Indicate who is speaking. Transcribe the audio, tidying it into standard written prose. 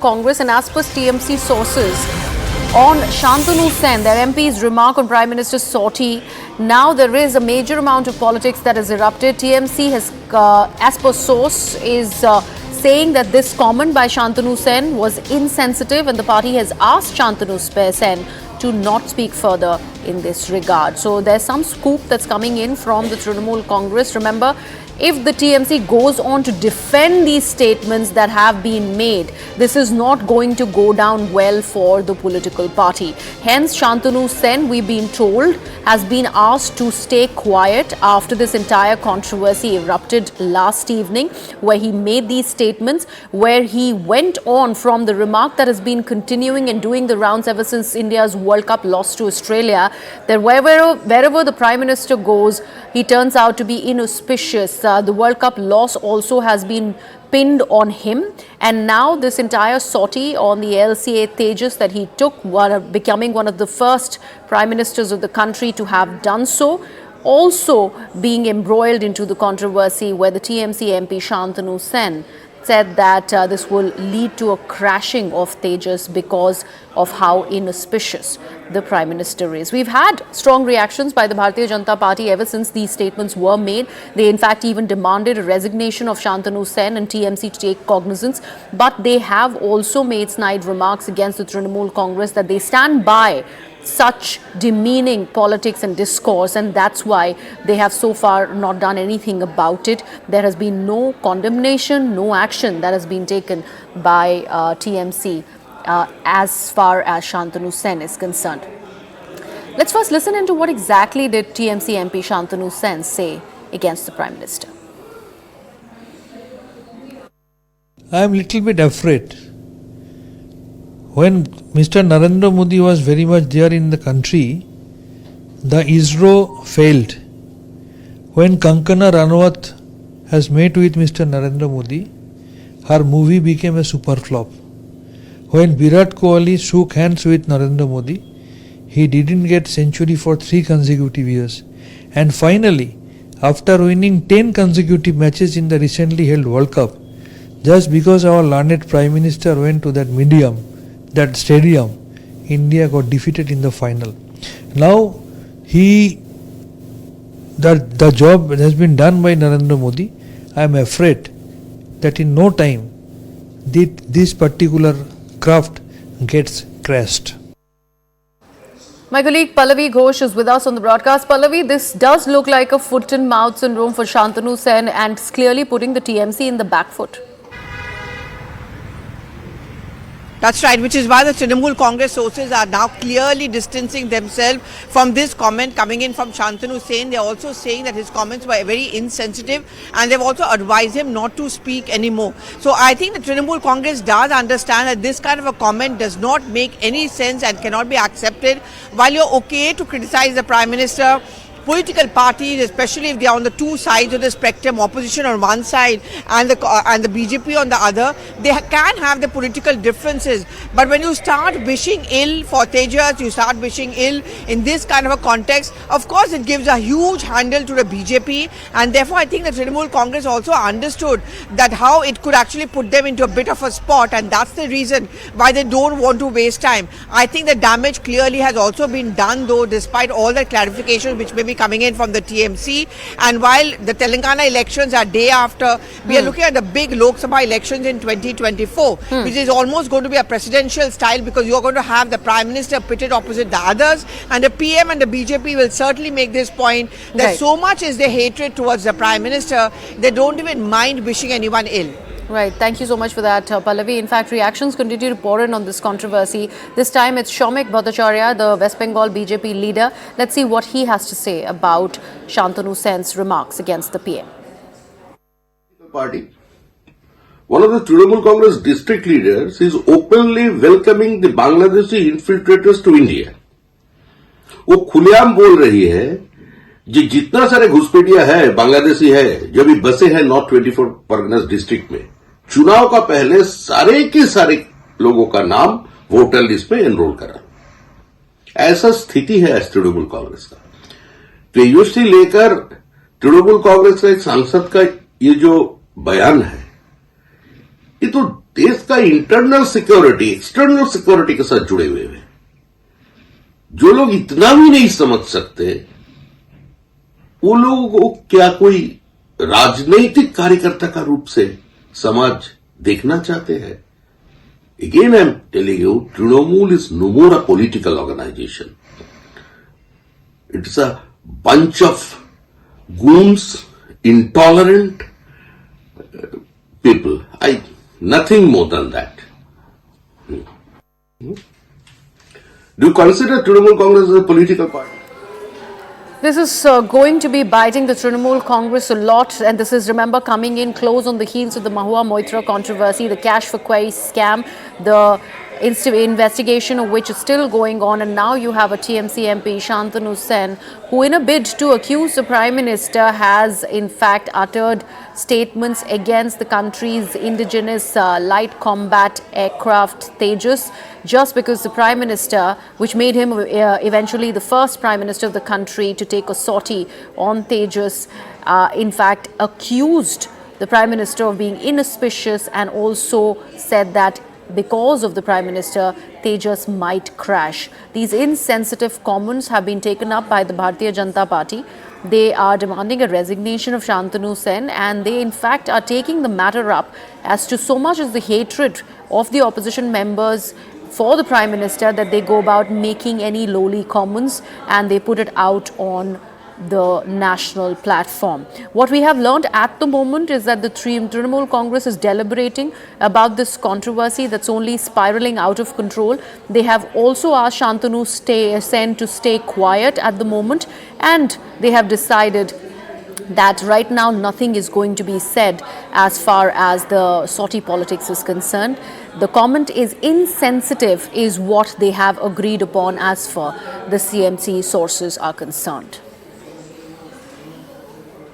Speaker 1: Congress, and as per TMC sources, on Santanu Sens, their MP's remark on Prime Minister's sortie, now there is a major amount of politics that has erupted. TMC has, as per source, is saying that this comment by Santanu Sens was insensitive, and the party has asked Santanu Sens to not speak further in this regard. So there's some scoop that's coming in from the Trinamool Congress. Remember, if the TMC goes on to defend these statements that have been made, this is not going to go down well for the political party. Hence, Santanu Sens, we've been told, has been asked to stay quiet after this entire controversy erupted last evening, where he made these statements, where he went on from the remark that has been continuing and doing the rounds ever since India's World Cup loss to Australia, that wherever the Prime Minister goes, he turns out to be inauspicious. The World Cup loss also has been pinned on him, and now this entire sortie on the LCA Tejas that he took, becoming one of the first Prime Ministers of the country to have done so, also being embroiled into the controversy where the TMC MP Santanu Sens said that this will lead to a crashing of Tejas because of how inauspicious the Prime Minister is. We've had strong reactions by the Bharatiya Janata Party ever since these statements were made. They in fact even demanded a resignation of Santanu Sens and TMC to take cognizance. But they have also made snide remarks against the Trinamool Congress that they stand by such demeaning politics and discourse, and that's why they have so far not done anything about it. There has been no condemnation, no action that has been taken by TMC as far as Santanu Sens is concerned. Let's first listen into what exactly did TMC MP Santanu Sens say against the Prime Minister.
Speaker 2: I am little bit afraid. When Mr. Narendra Modi was very much there in the country, the ISRO failed. When Kankana Ranawat has met with Mr. Narendra Modi, her movie became a super flop. When Virat Kohli shook hands with Narendra Modi, he didn't get century for 3 consecutive years. And finally, after winning 10 consecutive matches in the recently held World Cup, just because our learned Prime Minister went to that stadium, India got defeated in the final. Now, the job has been done by Narendra Modi. I am afraid that in no time, this particular craft gets crashed.
Speaker 1: My colleague Pallavi Ghosh is with us on the broadcast. Pallavi, this does look like a foot and mouth syndrome for Santanu Sens, and it's clearly putting the TMC in the back foot.
Speaker 3: That's right, which is why the Trinamool Congress sources are now clearly distancing themselves from this comment coming in from Santanu Sens. They're also saying that his comments were very insensitive, and they've also advised him not to speak anymore. So I think the Trinamool Congress does understand that this kind of a comment does not make any sense and cannot be accepted. While you're okay to criticize the Prime Minister, political parties, especially if they are on the two sides of the spectrum, opposition on one side and the BJP on the other, they can have the political differences. But when you start wishing ill for Tejas, you start wishing ill in this kind of a context, of course it gives a huge handle to the BJP, and therefore I think the Trinamool Congress also understood that how it could actually put them into a bit of a spot, and that's the reason why they don't want to waste time. I think the damage clearly has also been done, though, despite all the clarifications which may be coming in from the TMC. And while the Telangana elections are day after, we are looking at the big Lok Sabha elections in 2024, which is almost going to be a presidential style, because you are going to have the Prime Minister pitted opposite the others, and the PM and the BJP will certainly make this point that so much is the hatred towards the Prime Minister, they don't even mind wishing anyone ill.
Speaker 1: Right. Thank you so much for that, Pallavi. In fact, reactions continue to pour in on this controversy. This time it's Shoumik Bhattacharya, the West Bengal BJP leader. Let's see what he has to say about Santanu Sens' remarks against the PM.
Speaker 4: Party. One of the Trinamool Congress district leaders is openly welcoming the Bangladeshi infiltrators to India. वो खुलेआम बोल रही है जी जितना सारे घुसपैठिया है बांग्लादेशी है जो भी बसे हैं नॉर्थ 24 परगनास डिस्ट्रिक्ट में, चुनाव का पहले सारे के सारे लोगों का नाम वोटर लिस्ट में एनरोल करा. ऐसा स्थिति है तृणमूल कांग्रेस का. तो यूएसटी लेकर तृणमूल कांग्रेस का एक सांसद का ये जो बयान है, ये तो देश का इंटरनल सिक्योरिटी एक्सटर्नल सिक्योरिटी के साथ जुड़े हुए हैं। जो लोग इतना भी नहीं समझ सकते, वो लोगों को क्या कोई राजनीतिक कार्यकर्ता का रूप से समाज देखना चाहते हैं? Again, I'm telling you, Trinamool is no more a political organization. It's a bunch of goons, intolerant people. Nothing more than that. Do you consider Trinamool Congress as a political party?
Speaker 1: This is going to be biting the Trinamool Congress a lot, and this is, remember, coming in close on the heels of the Mahua Moitra controversy, the cash for Quay scam, the investigation of which is still going on, and now you have a TMC MP, Santanu Sens, who in a bid to accuse the Prime Minister has in fact uttered statements against the country's indigenous light combat aircraft Tejas, just because the Prime Minister, which made him eventually the first Prime Minister of the country to take a sortie on Tejas, in fact accused the Prime Minister of being inauspicious and also said that because of the Prime Minister, Tejas might crash. These insensitive comments have been taken up by the Bharatiya Janata Party. They are demanding a resignation of Santanu Sens, and they in fact are taking the matter up as to so much as the hatred of the opposition members for the Prime Minister that they go about making any lowly comments and they put it out on the national platform. What we have learned at the moment is that the Trinamool Congress is deliberating about this controversy that's only spiraling out of control. They have also asked Santanu Sens to stay quiet at the moment, and they have decided that right now nothing is going to be said as far as the sortie politics is concerned. The comment is insensitive is what they have agreed upon as far the CMC sources are concerned.